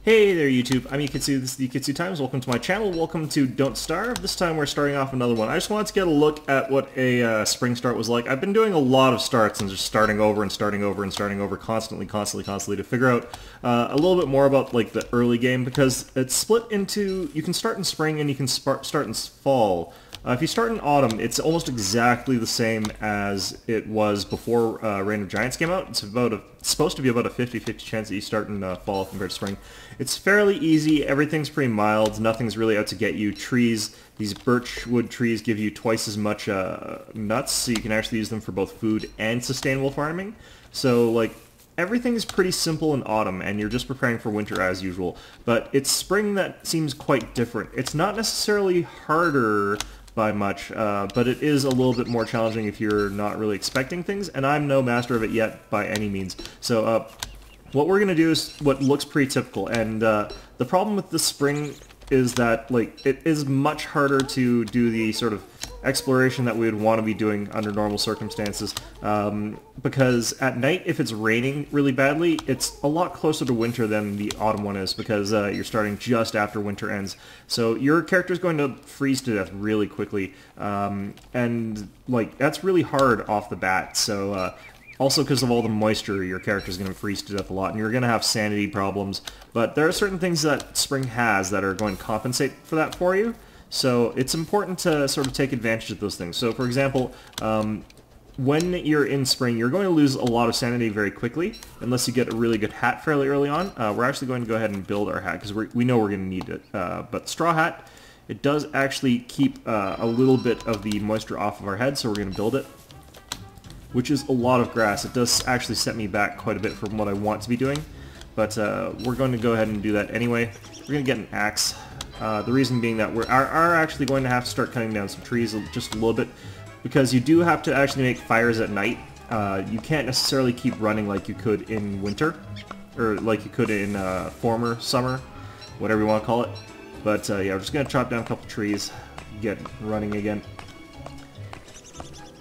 Hey there YouTube, I'm Yukitsu, this is the Yukitsu Times, welcome to my channel, welcome to Don't Starve. This time we're starting off another one. I just wanted to get a look at what a spring start was like. I've been doing a lot of starts and just starting over and starting over and starting over constantly to figure out a little bit more about like the early game, because it's split into, you can start in spring and you can start in fall. If you start in autumn, it's almost exactly the same as it was before Reign of Giants came out. It's supposed to be about a 50-50 chance that you start in fall compared to spring. It's fairly easy, everything's pretty mild, nothing's really out to get you. Trees, these birchwood trees give you twice as much nuts, so you can actually use them for both food and sustainable farming. So like, everything's pretty simple in autumn, and you're just preparing for winter as usual. But it's spring that seems quite different. It's not necessarily harder by much, but it is a little bit more challenging if you're not really expecting things, and I'm no master of it yet by any means. So what we're going to do is what looks pretty typical, and the problem with the spring is that like it is much harder to do the sort of exploration that we would want to be doing under normal circumstances, because at night, if it's raining really badly, it's a lot closer to winter than the autumn one is, because you're starting just after winter ends. So your character's going to freeze to death really quickly, and like that's really hard off the bat. So also because of all the moisture, your character's going to freeze to death a lot, and you're going to have sanity problems. But there are certain things that spring has that are going to compensate for that for you. So it's important to sort of take advantage of those things. So for example, when you're in spring, you're going to lose a lot of sanity very quickly, unless you get a really good hat fairly early on. We're actually going to go ahead and build our hat, because we know we're going to need it. But straw hat, it does actually keep a little bit of the moisture off of our head, so we're going to build it, which is a lot of grass. It does actually set me back quite a bit from what I want to be doing, but we're going to go ahead and do that anyway. We're going to get an axe. The reason being that we are actually going to have to start cutting down some trees just a little bit, because you do have to actually make fires at night. You can't necessarily keep running like you could in winter, or like you could in former summer, whatever you want to call it. But yeah, we're just going to chop down a couple trees, get running again.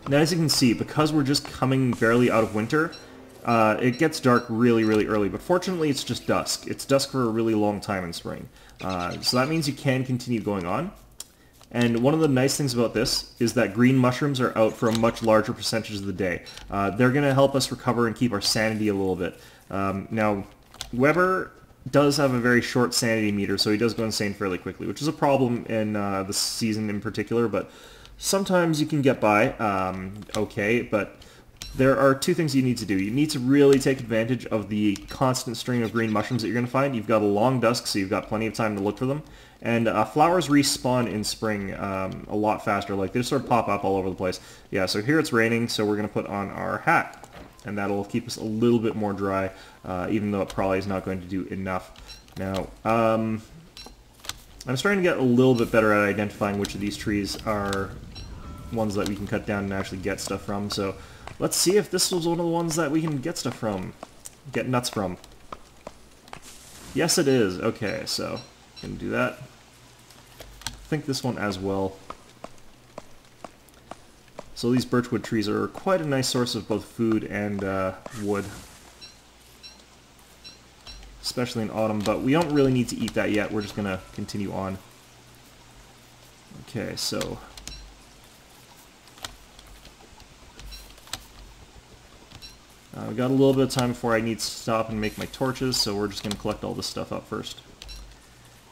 Now as you can see, because we're just coming barely out of winter, it gets dark really early, but fortunately it's just dusk. It's dusk for a really long time in spring. So that means you can continue going on. And one of the nice things about this is that green mushrooms are out for a much larger percentage of the day. They're going to help us recover and keep our sanity a little bit. Now, Weber does have a very short sanity meter, so he does go insane fairly quickly, which is a problem in this season in particular, but sometimes you can get by okay, but there are two things you need to do. You need to really take advantage of the constant string of green mushrooms that you're going to find. You've got a long dusk, so you've got plenty of time to look for them. And flowers respawn in spring a lot faster. Like, they just sort of pop up all over the place. Yeah, so here it's raining, so we're going to put on our hat. And that'll keep us a little bit more dry, even though it probably is not going to do enough. Now, I'm starting to get a little bit better at identifying which of these trees are ones that we can cut down and actually get stuff from. So let's see if this was one of the ones that we can get stuff from, get nuts from. Yes, it is. Okay, so gonna do that. I think this one as well. So these birchwood trees are quite a nice source of both food and wood, especially in autumn, but we don't really need to eat that yet. We're just gonna continue on. Okay, so we got a little bit of time before I need to stop and make my torches, so we're just going to collect all this stuff up first.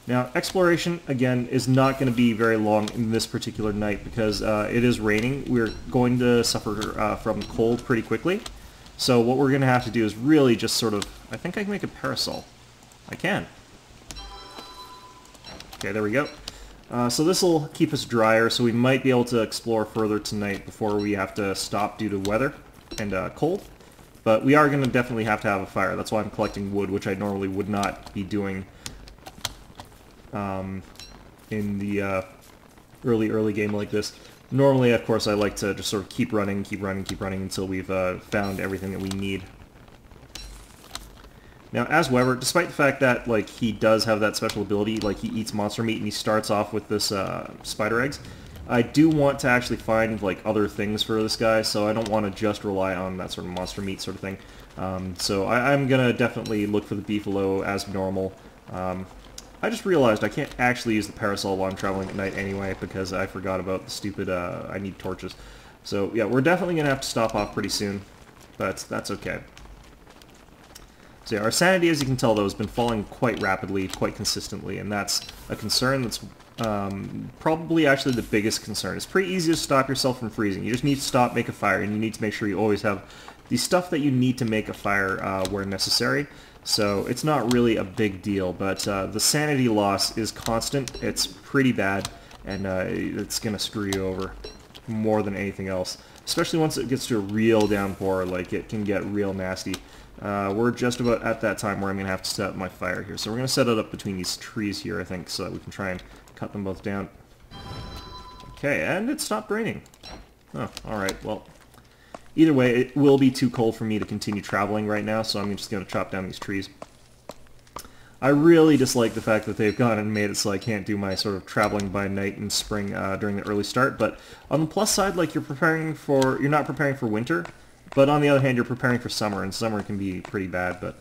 Now, exploration, again, is not going to be very long in this particular night, because it is raining. We're going to suffer from cold pretty quickly. So what we're going to have to do is really just sort of, I think I can make a parasol. I can. Okay, there we go. So this will keep us drier, so we might be able to explore further tonight before we have to stop due to weather and cold. But we are going to definitely have to have a fire. That's why I'm collecting wood, which I normally would not be doing in the early game like this. Normally, of course, I like to just sort of keep running until we've found everything that we need. Now, as Weber, despite the fact that like he does have that special ability, like he eats monster meat and he starts off with this spider eggs, I do want to actually find like other things for this guy, so I don't want to just rely on that sort of monster meat sort of thing. So I'm gonna definitely look for the beefalo as normal. I just realized I can't actually use the parasol while I'm traveling at night anyway, because I forgot about the stupid, I need torches. So yeah, we're definitely going to have to stop off pretty soon, but that's okay. So yeah, our sanity, as you can tell, though, has been falling quite rapidly, quite consistently, and that's a concern that's probably actually the biggest concern. It's pretty easy to stop yourself from freezing. You just need to stop, make a fire, and you need to make sure you always have the stuff that you need to make a fire where necessary. So it's not really a big deal, but the sanity loss is constant. It's pretty bad, and it's going to screw you over more than anything else. Especially once it gets to a real downpour, like it can get real nasty. We're just about at that time where I'm going to have to set up my fire here. So we're going to set it up between these trees here, I think, so that we can try and cut them both down. Okay, and it stopped raining. Oh, alright, well, either way, it will be too cold for me to continue traveling right now, so I'm just going to chop down these trees. I really dislike the fact that they've gone and made it so I can't do my sort of traveling by night in spring during the early start, but on the plus side, like, you're not preparing for winter, but on the other hand, you're preparing for summer, and summer can be pretty bad, but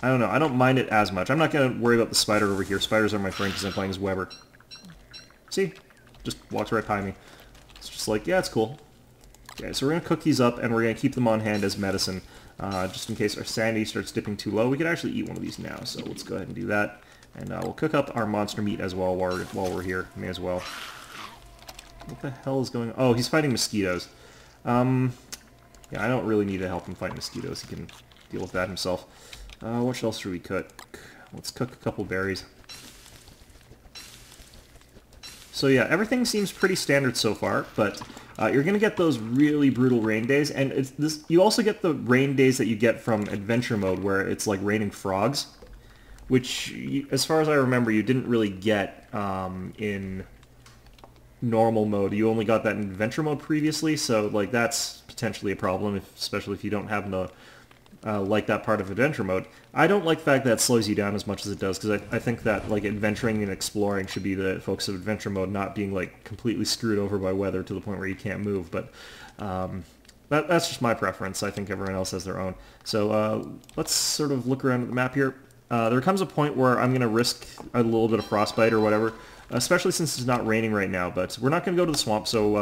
I don't know, I don't mind it as much. I'm not going to worry about the spider over here. Spiders are my friend because I'm playing as Weber. See? Just walks right by me. It's just like, yeah, it's cool. Okay, so we're going to cook these up, and we're going to keep them on hand as medicine, just in case our sanity starts dipping too low. We could actually eat one of these now, so let's go ahead and do that. And we'll cook up our monster meat as well while we're here. May as well. What the hell is going on? Oh, he's fighting mosquitoes. Yeah, I don't really need to help him fight mosquitoes. He can deal with that himself. What else should we cook? Let's cook a couple berries. So yeah, everything seems pretty standard so far, but you're going to get those really brutal rain days, and you also get the rain days that you get from adventure mode, where it's like raining frogs, which, as far as I remember, you didn't really get in normal mode. You only got that in adventure mode previously, so like that's potentially a problem, especially if you don't happen to like that part of adventure mode. I don't like the fact that it slows you down as much as it does, because I think that like adventuring and exploring should be the focus of adventure mode, not being like completely screwed over by weather to the point where you can't move. But that's just my preference. I think everyone else has their own. So let's sort of look around at the map here. There comes a point where I'm going to risk a little bit of frostbite or whatever, especially since it's not raining right now, but we're not going to go to the swamp, so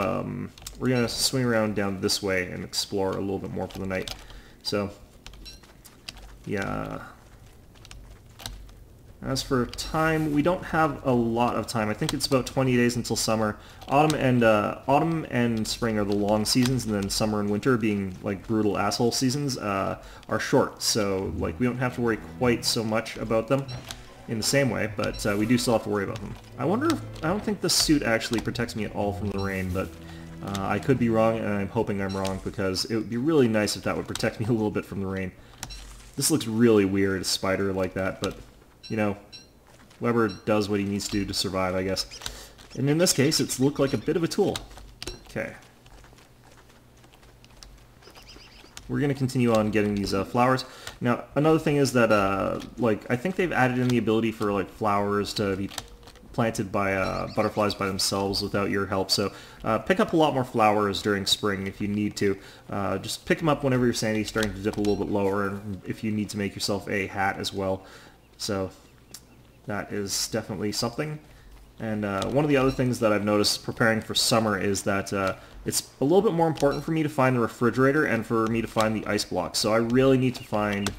we're going to swing around down this way and explore a little bit more for the night. So yeah. As for time, we don't have a lot of time. I think it's about 20 days until summer. Autumn and spring are the long seasons, and then summer and winter, being like brutal asshole seasons, are short. So like we don't have to worry quite so much about them in the same way, but we do still have to worry about them. I don't think the suit actually protects me at all from the rain, but I could be wrong, and I'm hoping I'm wrong, because it would be really nice if that would protect me a little bit from the rain. This looks really weird, a spider like that, but, you know, Weber does what he needs to do to survive, I guess. And in this case, it's looked like a bit of a tool. Okay. We're going to continue on getting these flowers. Now, another thing is that, like, I think they've added in the ability for, like, flowers to be planted by butterflies by themselves without your help, so pick up a lot more flowers during spring if you need to. Just pick them up whenever your sanity's starting to dip a little bit lower, and if you need to make yourself a hat as well. So that is definitely something. And one of the other things that I've noticed preparing for summer is that it's a little bit more important for me to find the refrigerator and for me to find the ice blocks. So I really need to find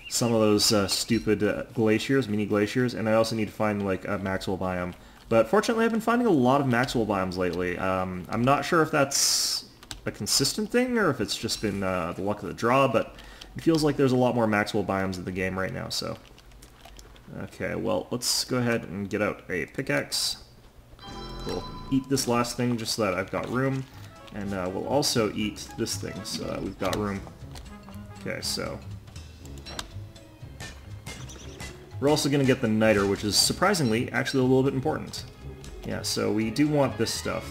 some of those stupid glaciers, mini glaciers, and I also need to find like a Maxwell biome. But fortunately, I've been finding a lot of Maxwell biomes lately. I'm not sure if that's a consistent thing or if it's just been the luck of the draw, but it feels like there's a lot more Maxwell biomes in the game right now. So, okay, well, let's go ahead and get out a pickaxe. We'll eat this last thing just so that I've got room, and we'll also eat this thing so that we've got room. Okay, so we're also going to get the niter, which is surprisingly actually a little bit important. Yeah, so we do want this stuff.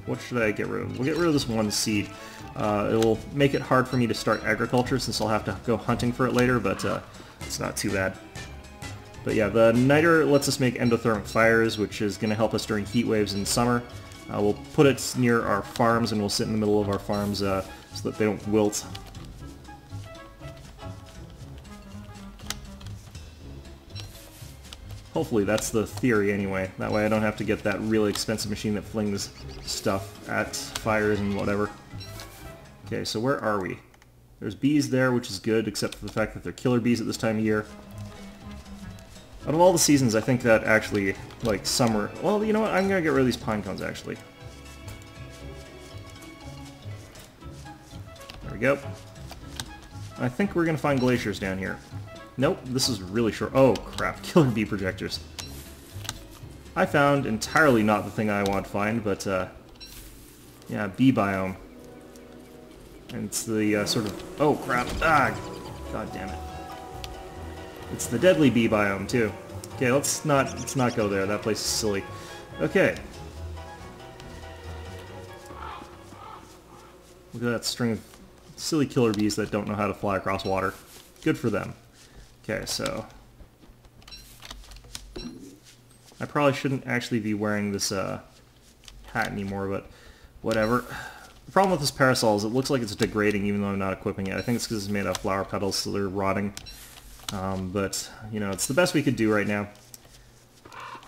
What should I get rid of? We'll get rid of this one seed. It'll make it hard for me to start agriculture since I'll have to go hunting for it later, but it's not too bad. But yeah, the niter lets us make endothermic fires, which is going to help us during heat waves in summer. We'll put it near our farms, and we'll sit in the middle of our farms so that they don't wilt. Hopefully that's the theory anyway. That way I don't have to get that really expensive machine that flings stuff at fires and whatever. Okay, so where are we? There's bees there, which is good, except for the fact that they're killer bees at this time of year. Out of all the seasons, I think that actually, like, summer... Well, you know what? I'm gonna get rid of these pine cones, actually. There we go. I think we're gonna find glaciers down here. Nope, this is really short. Oh, crap. Killer bee projectors. I found entirely not the thing I want to find, but, yeah, bee biome. And it's the, sort of... Oh, crap. Ah! God damn it. It's the deadly bee biome, too. Okay, let's not go there. That place is silly. Okay. Look at that string of silly killer bees that don't know how to fly across water. Good for them. Okay, so... I probably shouldn't actually be wearing this hat anymore, but whatever. The problem with this parasol is it looks like it's degrading even though I'm not equipping it. I think it's because it's made out of flower petals, so they're rotting. But, you know, it's the best we could do right now. I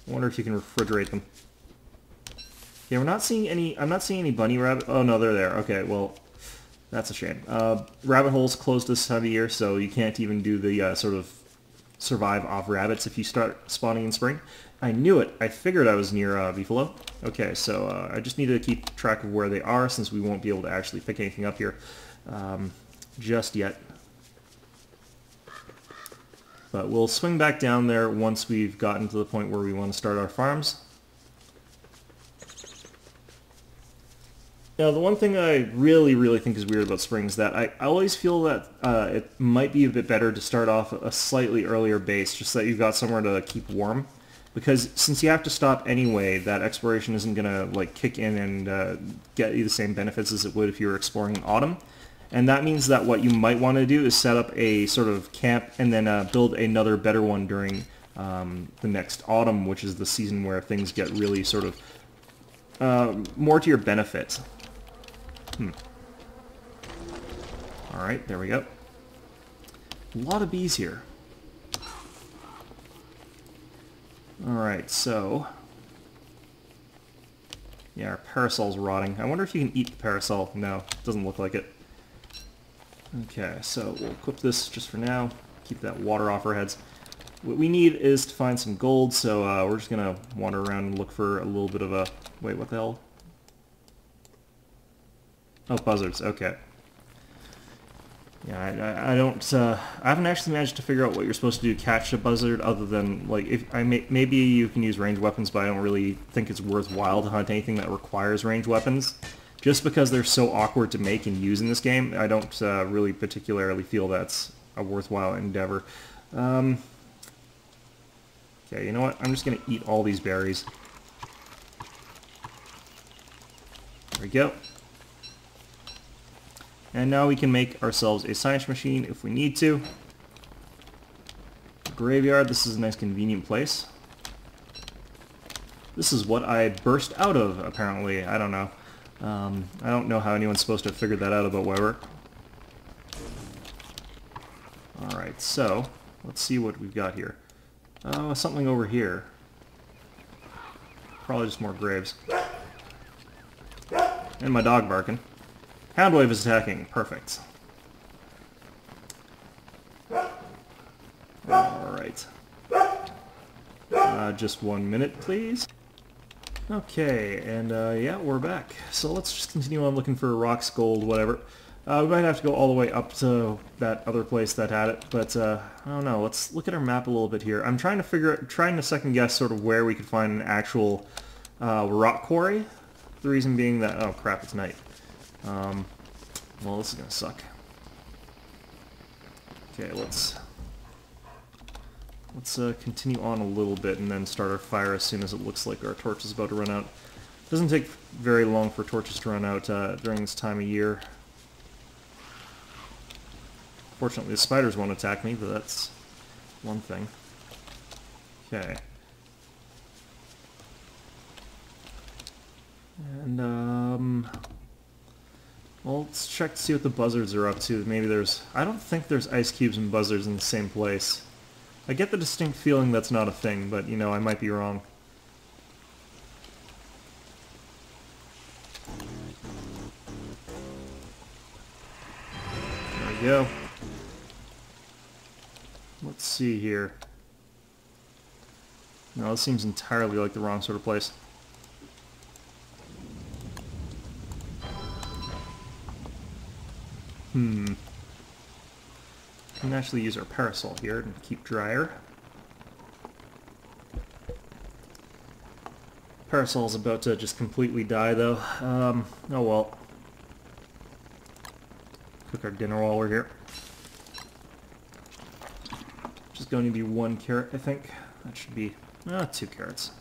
wonder if you can refrigerate them. Okay, we're not seeing any... I'm not seeing any bunny rabbit... Oh, no, they're there. Okay, well... That's a shame. Rabbit holes closed this time of year, so you can't even do the sort of survive off rabbits if you start spawning in spring. I knew it. I figured I was near Beefalo. Okay, so I just need to keep track of where they are since we won't be able to actually pick anything up here just yet. But we'll swing back down there once we've gotten to the point where we want to start our farms. Now, the one thing I really think is weird about spring is that I always feel that it might be a bit better to start off a slightly earlier base, just so that you've got somewhere to keep warm. Because since you have to stop anyway, that exploration isn't going to like kick in and get you the same benefits as it would if you were exploring in autumn. And that means that what you might want to do is set up a sort of camp and then build another better one during the next autumn, which is the season where things get really sort of more to your benefit. Alright, there we go. A lot of bees here. Alright, so... Yeah, our parasol's rotting. I wonder if you can eat the parasol. No, doesn't look like it. Okay, so we'll equip this just for now. Keep that water off our heads. What we need is to find some gold, so we're just going to wander around and look for a little bit of a... Wait, what the hell? Oh, buzzards, okay. Yeah, I don't, I haven't actually managed to figure out what you're supposed to do to catch a buzzard other than, like, if maybe you can use ranged weapons, but I don't really think it's worthwhile to hunt anything that requires ranged weapons. Just because they're so awkward to make and use in this game, I don't really particularly feel that's a worthwhile endeavor. Okay, you know what? I'm just going to eat all these berries. There we go. And now we can make ourselves a science machine if we need to. Graveyard, this is a nice convenient place. This is what I burst out of, apparently. I don't know. I don't know how anyone's supposed to have figured that out about Weber. Alright, so, let's see what we've got here. Something over here. Probably just more graves. And my dog barking. Houndwave is attacking. Perfect. Alright. Just 1 minute, please. Okay, and yeah, we're back. So let's just continue on looking for rocks, gold, whatever. We might have to go all the way up to that other place that had it, but I don't know. Let's look at our map a little bit here. I'm trying to second guess sort of where we could find an actual rock quarry. The reason being that, oh crap, it's night. Well, this is gonna suck. Okay, let's continue on a little bit and then start our fire as soon as it looks like our torch is about to run out. It doesn't take very long for torches to run out during this time of year. Fortunately, the spiders won't attack me, but that's one thing. Okay. And, well, let's check to see what the buzzards are up to. Maybe there's... I don't think there's ice cubes and buzzards in the same place. I get the distinct feeling that's not a thing, but, you know, I might be wrong. There we go. Let's see here. No, this seems entirely like the wrong sort of place. We can actually use our parasol here and keep drier. Parasol's about to just completely die, though. Oh well. Cook our dinner while we're here. Just going to be 1 carrot, I think. That should be 2 carrots.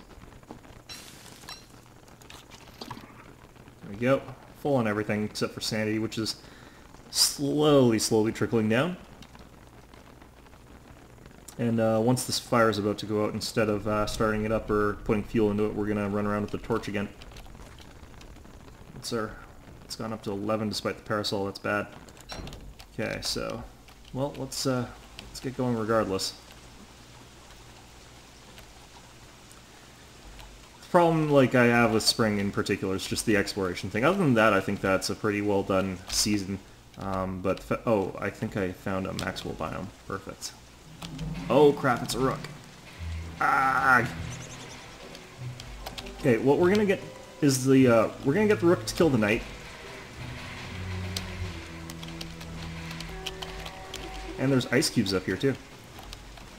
There we go. Full on everything except for sanity, which is slowly trickling down. And once this fire is about to go out, instead of starting it up or putting fuel into it, we're going to run around with the torch again. It's gone up to 11 despite the parasol. That's bad. Okay, so, well, let's get going regardless. The problem, like, I have with spring in particular is just the exploration thing. Other than that, I think that's a pretty well done season. Oh, I think I found a Maxwell biome. Perfect. Oh crap, it's a rook. Ah! Okay, what we're gonna get is we're gonna get the rook to kill the knight. And there's ice cubes up here too.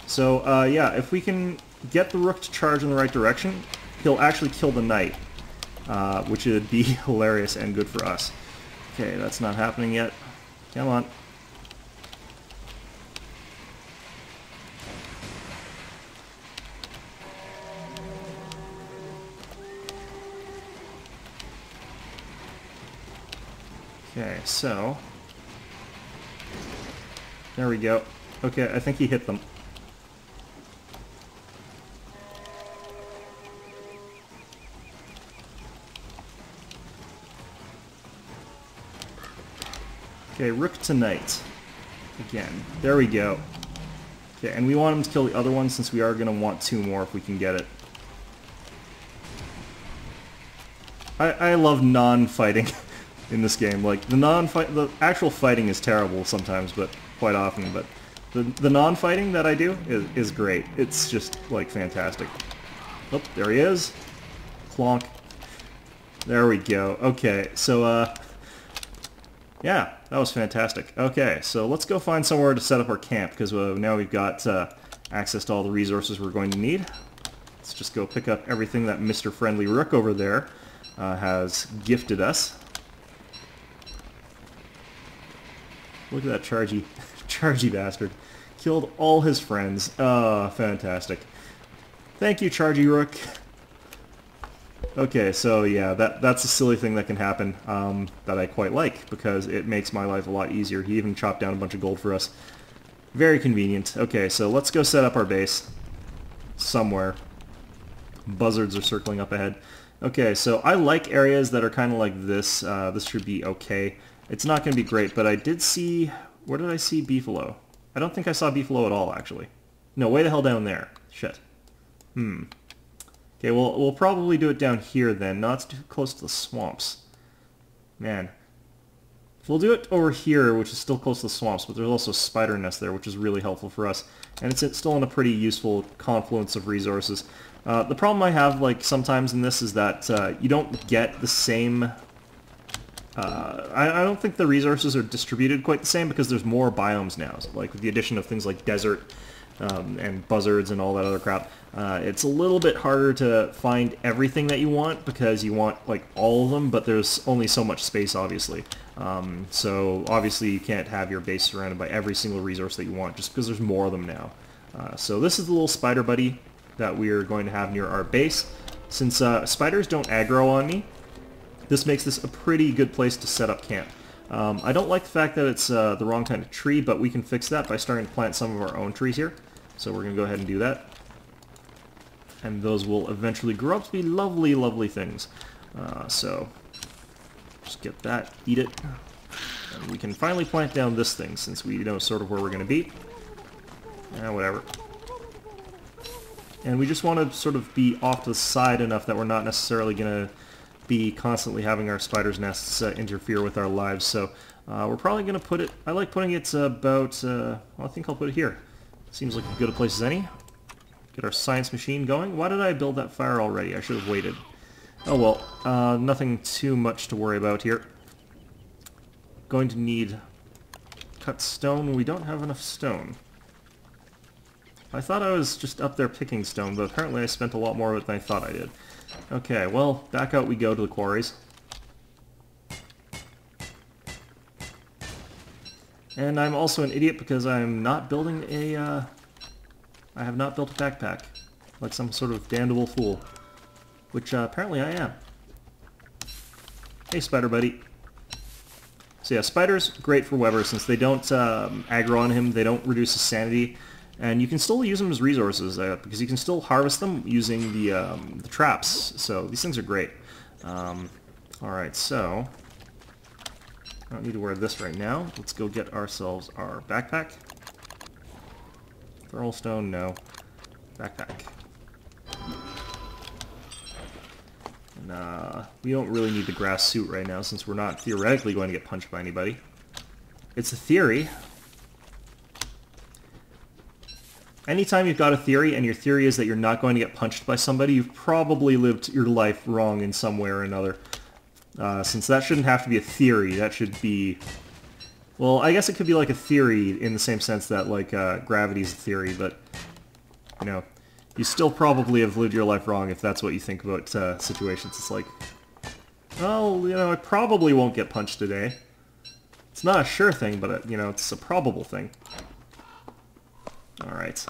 So, yeah, if we can get the rook to charge in the right direction, he'll actually kill the knight, which would be hilarious and good for us. Okay, that's not happening yet. Come on. Okay, so... there we go. Okay, I think he hit them. Okay, rook to knight. Again. There we go. Okay, and we want him to kill the other one since we are going to want 2 more if we can get it. I love non-fighting in this game. Like, the actual fighting is terrible sometimes, but quite often, but the non-fighting that I do is great. It's just, like, fantastic. Oh, there he is. Clonk. There we go. Okay, so, yeah, that was fantastic. Okay, so let's go find somewhere to set up our camp, because now we've got access to all the resources we're going to need. Let's just go pick up everything that Mr. Friendly Rook over there has gifted us. Look at that chargy bastard. Killed all his friends. Oh, fantastic. Thank you, Chargy Rook. Okay, so yeah, that's a silly thing that can happen that I quite like, because it makes my life a lot easier. He even chopped down a bunch of gold for us. Very convenient. Okay, so let's go set up our base somewhere. Buzzards are circling up ahead. Okay, so I like areas that are kind of like this. This should be okay. It's not going to be great, but I did see... where did I see Beefalo? I don't think I saw Beefalo at all, actually. No, way the hell down there. Shit. Okay, well, we'll probably do it down here then. Not too close to the swamps. Man. We'll do it over here, which is still close to the swamps, but there's also a spider nest there, which is really helpful for us. And it's still in a pretty useful confluence of resources. The problem I have, like, sometimes in this is that you don't get the same... I don't think the resources are distributed quite the same because there's more biomes now. So, like, with the addition of things like desert and buzzards and all that other crap, it's a little bit harder to find everything that you want because you want, like, all of them, but there's only so much space, obviously. So, obviously, you can't have your base surrounded by every single resource that you want just because there's more of them now. So this is the little spider buddy that we are going to have near our base. Since spiders don't aggro on me, this makes this a pretty good place to set up camp. I don't like the fact that it's the wrong kind of tree, but we can fix that by starting to plant some of our own trees here. So we're going to go ahead and do that. And those will eventually grow up to be lovely, lovely things. So just get that, eat it. And we can finally plant down this thing since we know sort of where we're going to be. Whatever. And we just want to sort of be off to the side enough that we're not necessarily going to be constantly having our spiders' nests interfere with our lives. So we're probably going to put it, I like putting it about, well, I think I'll put it here. Seems like as good a place as any. Get our science machine going. Why did I build that fire already? I should have waited. Oh well, nothing too much to worry about here. Going to need cut stone. We don't have enough stone. I thought I was just up there picking stone, but apparently I spent a lot more of it than I thought I did. Okay, well, back out we go to the quarries. And I'm also an idiot because I'm not building a, I have not built a backpack, like some sort of damnable fool, which apparently I am. Hey, spider buddy. So yeah, spiders, great for Weber since they don't aggro on him, they don't reduce his sanity, and you can still use them as resources because you can still harvest them using the traps, so these things are great. Alright, so I don't need to wear this right now. Let's go get ourselves our backpack. Thermal stone, no. Backpack. And we don't really need the grass suit right now since we're not theoretically going to get punched by anybody. It's a theory. Anytime you've got a theory and your theory is that you're not going to get punched by somebody, you've probably lived your life wrong in some way or another. Since that shouldn't have to be a theory, that should be... Well, I guess it could be like a theory in the same sense that, like, gravity's a theory, but, you know, you still probably have lived your life wrong if that's what you think about situations. It's like, well, you know, I probably won't get punched today. It's not a sure thing, but, you know, it's a probable thing. Alright.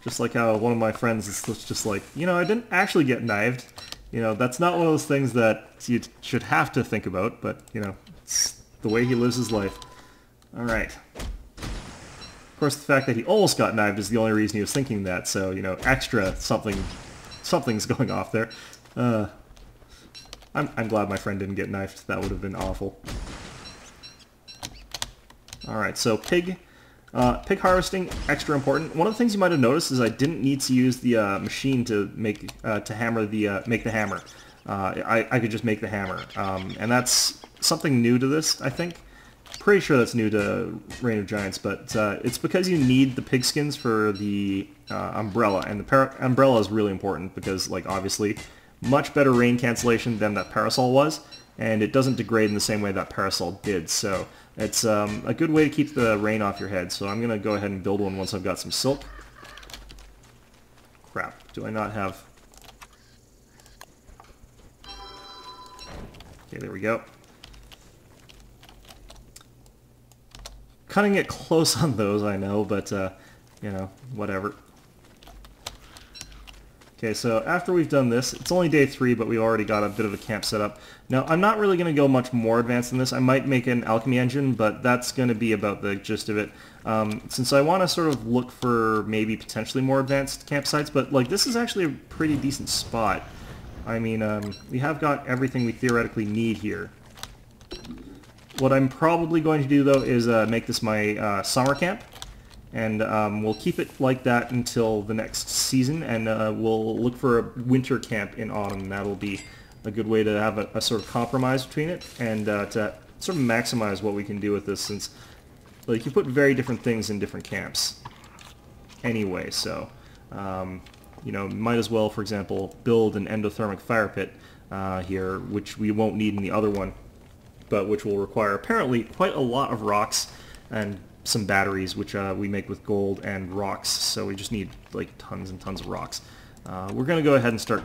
Just like how one of my friends is just like, you know, I didn't actually get knifed. You know, that's not one of those things that you should have to think about, but, you know, it's the way he lives his life. Alright. Of course, the fact that he almost got knifed is the only reason he was thinking that, so, you know, extra something's going off there. I'm glad my friend didn't get knifed. That would have been awful. Alright, so pig harvesting, extra important. One of the things you might have noticed is I didn't need to use the machine to make the hammer. I could just make the hammer, and that's something new to this, I think. Pretty sure that's new to Reign of Giants, but it's because you need the pig skins for the umbrella, and the umbrella is really important because, like, obviously, much better rain cancellation than that parasol was, and it doesn't degrade in the same way that parasol did, so it's a good way to keep the rain off your head. So I'm going to go ahead and build one once I've got some silk. Crap, do I not have... Okay, there we go. Cutting it close on those, I know, but, you know, whatever. Okay, so after we've done this, it's only day 3, but we've already got a bit of a camp set up. Now, I'm not really going to go much more advanced than this. I might make an alchemy engine, but that's going to be about the gist of it. Since I want to sort of look for maybe potentially more advanced campsites, but, like, this is actually a pretty decent spot. I mean, we have got everything we theoretically need here. What I'm probably going to do, though, is make this my summer camp. And we'll keep it like that until the next season, and we'll look for a winter camp in autumn. That'll be a good way to have a sort of compromise between it, and to sort of maximize what we can do with this, since, like, you put very different things in different camps anyway, so, you know, might as well, for example, build an endothermic fire pit here, which we won't need in the other one, but which will require apparently quite a lot of rocks and some batteries, which we make with gold and rocks, so we just need like tons and tons of rocks. We're going to go ahead and start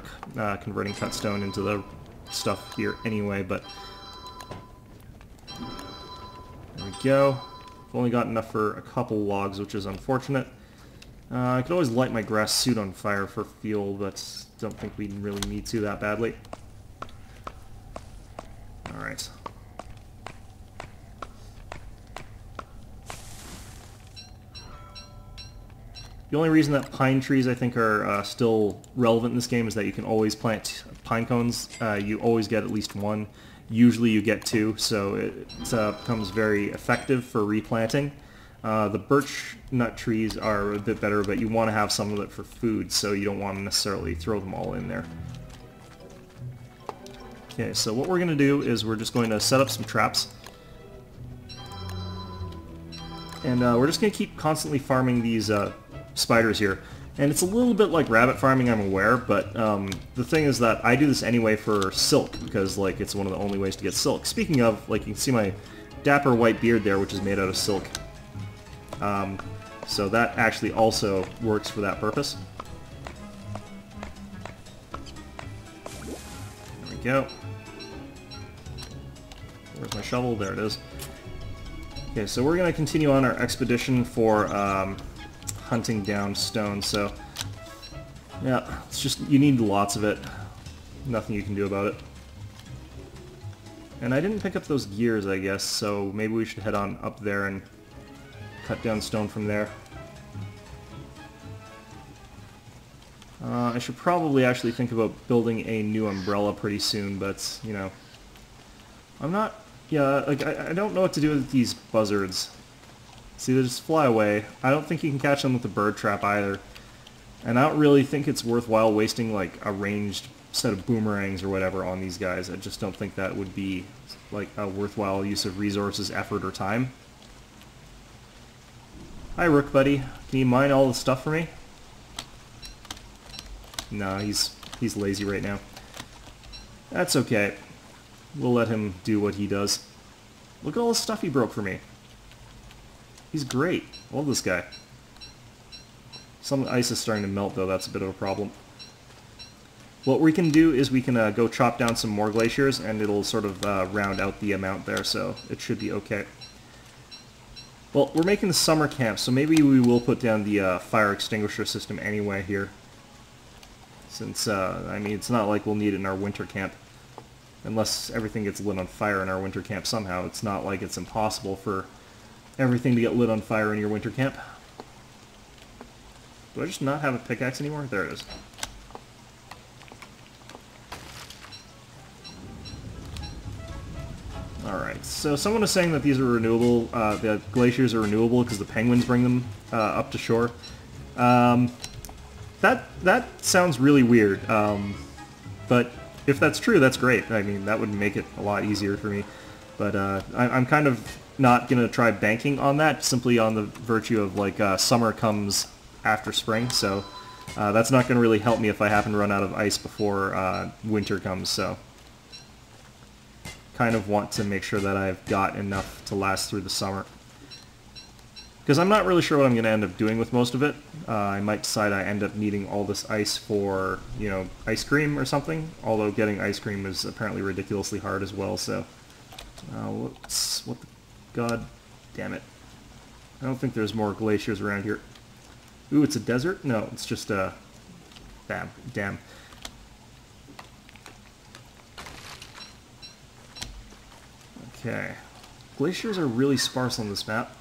converting cut stone into the stuff here anyway, but there we go. I've only got enough for a couple logs, which is unfortunate. I could always light my grass suit on fire for fuel, but don't think we really need to that badly. Alright. The only reason that pine trees, I think, are still relevant in this game is that you can always plant pine cones. You always get at least one Usually you get 2, so it becomes very effective for replanting. The birch nut trees are a bit better, but you want to have some of it for food, so you don't want to necessarily throw them all in there. Okay, so what we're going to do is we're just going to set up some traps. And we're just going to keep constantly farming these spiders here. And it's a little bit like rabbit farming, I'm aware, but the thing is that I do this anyway for silk, because like it's one of the only ways to get silk. Speaking of, like, you can see my dapper white beard there, which is made out of silk. So that actually also works for that purpose. There we go. Where's my shovel? There it is. Okay, so we're going to continue on our expedition for hunting down stone, so yeah, it's just, you need lots of it. Nothing you can do about it. And I didn't pick up those gears, I guess, so maybe we should head on up there and cut down stone from there. I should probably actually think about building a new umbrella pretty soon, but, you know, I'm not... Yeah, like, I don't know what to do with these buzzards. See, they just fly away. I don't think you can catch them with the bird trap either. And I don't really think it's worthwhile wasting, like, a ranged set of boomerangs or whatever on these guys. I just don't think that would be, like, a worthwhile use of resources, effort, or time. Hi, Rook buddy. Can you mine all the stuff for me? No, he's lazy right now. That's okay. We'll let him do what he does. Look at all the stuff he broke for me. He's great. I love this guy. Some ice is starting to melt, though. That's a bit of a problem. What we can do is we can go chop down some more glaciers, and it'll sort of round out the amount there, so it should be okay. Well, we're making the summer camp, so maybe we will put down the fire extinguisher system anyway here. Since, I mean, it's not like we'll need it in our winter camp. Unless everything gets lit on fire in our winter camp somehow. It's not like it's impossible for everything to get lit on fire in your winter camp. Do I just not have a pickaxe anymore? There it is. Alright, so someone was saying that these are renewable, the glaciers are renewable because the penguins bring them up to shore. That sounds really weird, but if that's true, that's great. I mean, that would make it a lot easier for me. But I'm kind of not going to try banking on that, simply on the virtue of, like, summer comes after spring, so that's not going to really help me if I happen to run out of ice before winter comes, so kind of want to make sure that I've got enough to last through the summer. Because I'm not really sure what I'm going to end up doing with most of it. I might decide I end up needing all this ice for, you know, ice cream or something. Although getting ice cream is apparently ridiculously hard as well, so... what the... God damn it. I don't think there's more glaciers around here. Ooh, it's a desert? No, it's just a... Damn. Okay. Glaciers are really sparse on this map.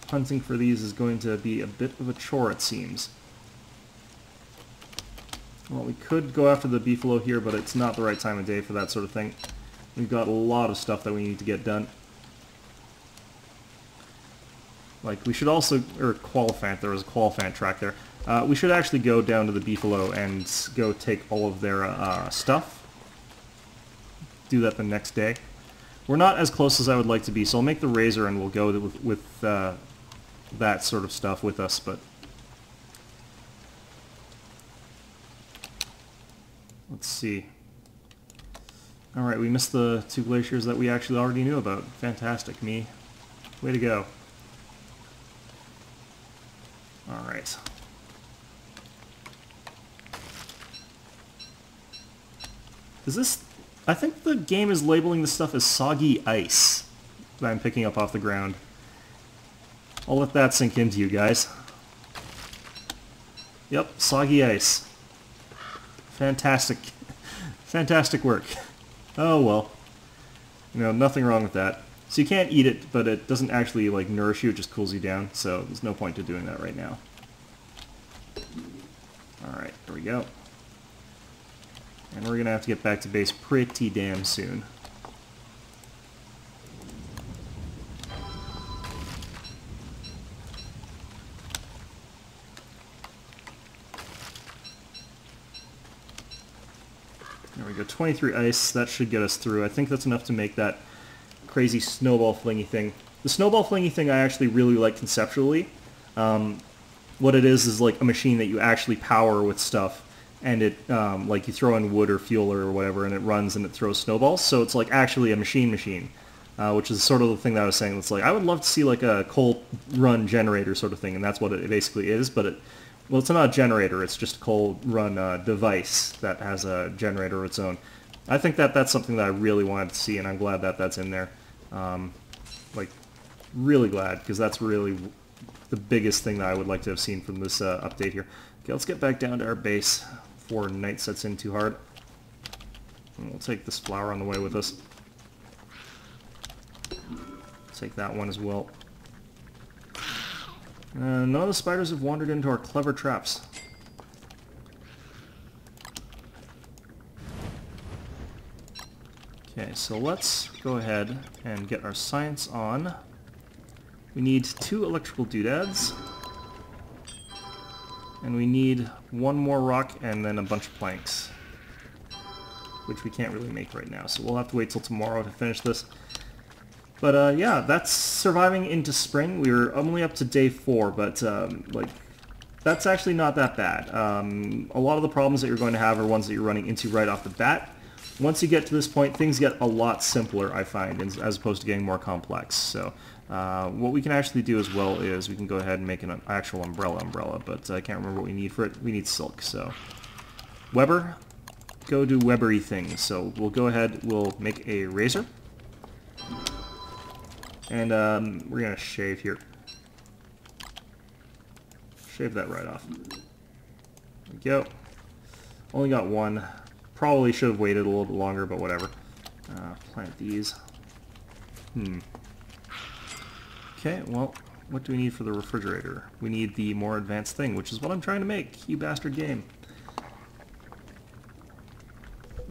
Hunting for these is going to be a bit of a chore, it seems. Well, we could go after the beefalo here, but it's not the right time of day for that sort of thing. We've got a lot of stuff that we need to get done. Like, we should also... or Qualiphant, there was a Qualiphant track there. We should actually go down to the beefalo and go take all of their stuff. Do that the next day. We're not as close as I would like to be, so I'll make the razor and we'll go with that sort of stuff with us, but... Let's see. Alright, we missed the 2 glaciers that we actually already knew about. Fantastic, me. Way to go. Alright. Is this... I think the game is labeling this stuff as soggy ice that I'm picking up off the ground. I'll let that sink into you guys. Yep, soggy ice. Fantastic. Fantastic work. Oh well. You know, nothing wrong with that. So you can't eat it, but it doesn't actually, like, nourish you, it just cools you down, so there's no point to doing that right now. Alright, there we go. And we're going to have to get back to base pretty damn soon. There we go, 23 ice, that should get us through. I think that's enough to make that crazy snowball flingy thing. The snowball flingy thing I actually really like conceptually. What it is like a machine that you actually power with stuff, and it, like you throw in wood or fuel or whatever, and it runs and it throws snowballs, so it's like actually a machine, which is sort of the thing that I was saying. It's like, I would love to see like a coal run generator sort of thing, and that's what it basically is, but well, it's not a generator, it's just a coal run device that has a generator of its own. I think that that's something that I really wanted to see, and I'm glad that that's in there. Like, really glad, because that's really the biggest thing that I would like to have seen from this update here. Okay, let's get back down to our base before night sets in too hard. And we'll take this flower on the way with us. Take that one as well. None of the spiders have wandered into our clever traps. Okay, so let's go ahead and get our science on. We need 2 electrical doodads. And we need 1 more rock and then a bunch of planks. Which we can't really make right now, so we'll have to wait till tomorrow to finish this. But yeah, that's surviving into spring. We were only up to day 4, but like, that's actually not that bad. A lot of the problems that you're going to have are ones that you're running into right off the bat. Once you get to this point, things get a lot simpler, I find, as opposed to getting more complex. So what we can actually do as well is we can go ahead and make an actual umbrella, but I can't remember what we need for it. We need silk, so Weber, go do Webery things. So we'll go ahead, we'll make a razor. And we're going to shave here. Shave that right off. There we go. Only got 1. Probably should have waited a little bit longer, but whatever. Plant these. Okay, well, what do we need for the refrigerator? We need the more advanced thing, which is what I'm trying to make, you bastard game.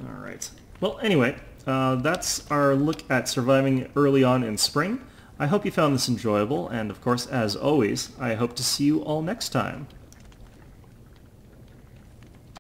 Alright. Well, anyway, that's our look at surviving early on in spring. I hope you found this enjoyable, and of course, as always, I hope to see you all next time.